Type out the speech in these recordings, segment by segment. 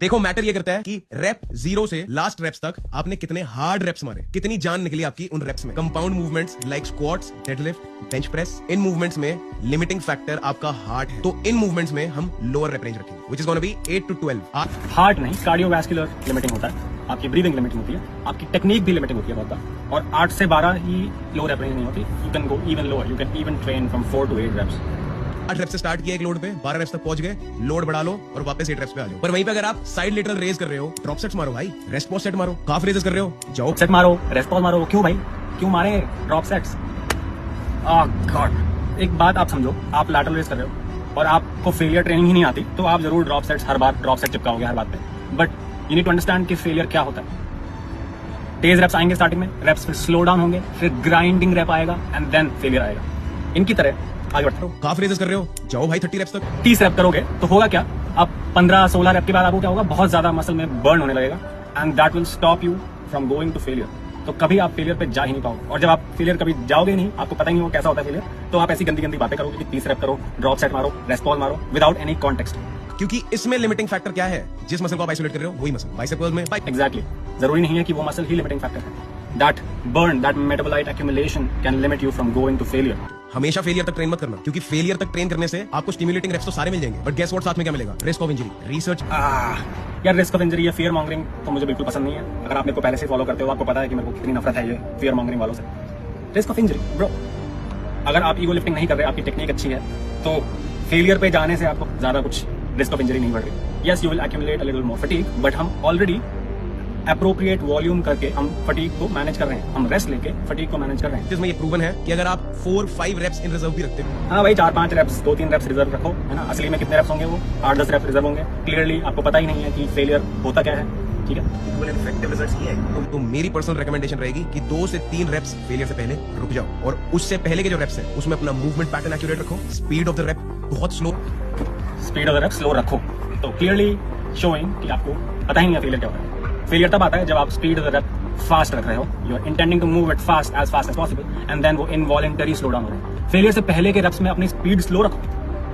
देखो मैटर ये करता है कि रेप 0 से लास्ट रेप्स तक आपने कितने हार्ड रेप्स मारे, कितनी जान निकली आपकी उन रेप्स में। Compound movements like squats, deadlift, bench press, इन मूवमेंट्स में लिमिटिंग फैक्टर आपका हार्ट है, तो इन मूवमेंट्स में हम लोअर रेप रेंज रखेंगे which is gonna be 8 to 12। Heart नहीं, कार्डियोवैस्कुलर लिमिटिंग होता है, आपकी ब्रीदिंग लिमिटिंग होती है, आपकी टेक्निक भी लिमिटिंग होती है बहुत बार, और 8 से 12 ही लो रेप रेंज नहीं होती। You can go even lower, you can even train from 4 to 8 reps। 8 reps से स्टार्ट किया एक लोड पे, 12 रेप्स तक पहुंच गए, लोड बढ़ा लो और वापस 8 रेप्स पे आ जाओ। पर वहीं पे अगर आप साइड लेटरल रेज कर रहे हो, ड्रॉप सेट्स मारो भाई, रेस्ट पॉज सेट मारो, काफ रेजेस कर रहे हो, जाओ सेट मारो, रेस्ट पॉज मारो। क्यों भाई, क्यों मारे ड्रॉप सेट्स? गॉड, एक बात आप समझो, आप लैटरल रेज कर रहे हो और आपको फेलियर ट्रेनिंग ही नहीं आती, तो आप जरूर ड्रॉप सेट्स हर बार ड्रॉप सेट चिपकाओगे हर बात पे। But you need to understand कि फेलियर क्या होता है। तेज रेप्स आएंगे स्टार्टिंग में, रेप्स फिर स्लो डाउन होंगे, फिर ग्राइंडिंग रेप आएगा एंड देन फेलियर आएगा। इनकी तरह आगे बढ़ते रहो। काफ रेजेस कर रहे हो, जाओ भाई 30 रेप्स तक। 30 रेप करोगे तो होगा क्या, अब 15-16 रेप के बाद आपको क्या होगा, बहुत ज्यादा मसल में बर्न होने लगेगा and that will stop you from going to failure. तो कभी आप फेलियर पे जा ही नहीं पाओगे, और जब आप फेलियर कभी जाओगे नहीं, आपको पता ही नहीं हो कैसा होता है फेलियर, तो आप ऐसी गंदी गंदी बातें करोगे कि 30 रेप करो, ड्रॉप सेट मारो, रेस्पॉन्स मारो विदाउट एनी कॉन्टेक्स्ट। क्योंकि इसमें लिमिटिंग फैक्टर क्या है, जिस मसल को आप आइसोलेट कर रहे हो वही मसल। बाइसेप कर्ल में एग्जैक्टली, जरूरी नहीं है कि वो मसल ही लिमिटिंग फैक्टर है। That burn, that metabolite accumulation can limit you from going to failure. हमेशा फेलियर तक ट्रेन मत करना, क्योंकि फेलियर तक ट्रेन करने से आपको स्टिमुलेटिंग रेप्स तो सारे मिल जाएंगे, बट गेस व्हाट साथ में क्या मिलेगा, रिस्क ऑफ इंजरी। रिसर्च यार, रिस्क ऑफ इंजरी या फियर मॉन्गरिंग तो मुझे बिल्कुल पसंद नहीं है। अगर आप मेरे को पहले से फॉलो करते हो, आपको पता है कि मेरे को कितनी नफरत है ये फियर मॉन्गरिंग वालों से। रिस्क ऑफ इंजरी ब्रो, अगर आप ईगो लिफ्टिंग नहीं कर रहे, आपकी टेक्निक अच्छी है, तो फेलियर पे जाने से आपको ज्यादा कुछ रिस्क ऑफ इंजरी नहीं बढ़ रही। Yes, you will accumulate a little more fatigue, but हम ऑलरेडी अप्रोप्रिएट वॉल्यूम करके हम फटीग को मैनेज कर रहे हैं, हम रेस्ट लेके फटीग को मैनेज कर रहे हैं। जिसमें ये प्रूवन है कि अगर आप 4-5 रेप्स इन रिजर्व भी रखते हो, हाँ भाई, 4-5 रेप्स, 2-3 रेप्स रिजर्व रखो, है ना। असली में कितने रेप्स होंगे, वो 8-10 रेप्स रिजर्व होंगे। क्लियरली आपको पता ही नहीं है कि फेलियर होता क्या है, ठीक है। इफेक्टिव रिजल्ट्स ये है। तो मेरी पर्सनल रिकमेंडेशन रहेगी कि 2 से 3 रेप्स फेलियर से पहले रुक जाओ, और उससे पहले के जो रेप्स है उसमें अपना मूवमेंट पैटर्न एक्यूरेट रखो, स्पीड ऑफ द रेप बहुत slow, speed of the rape slow रखो। तो क्लियरली शोइंग कि आपको पता ही नहीं है फेलियर क्या होता है। फेलियर तब आता है जब आप speed of the rep fast रख रहे हो, you are intending to move it fast as possible and then वो इनवॉलंटरी स्लो डाउन हो रहे हैं। फेलियर से पहले के रेप्स में अपनी स्पीड स्लो रखो।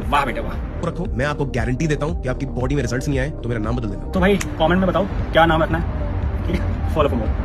वाह बेटे वाह। रखो। मैं आपको गारंटी देता हूं कि आपकी बॉडी में रिजल्ट्स नहीं आए तो मेरा नाम बदल देना। तो भाई कमेंट में बताओ क्या नाम रखना है, ठीक है। Follow for more.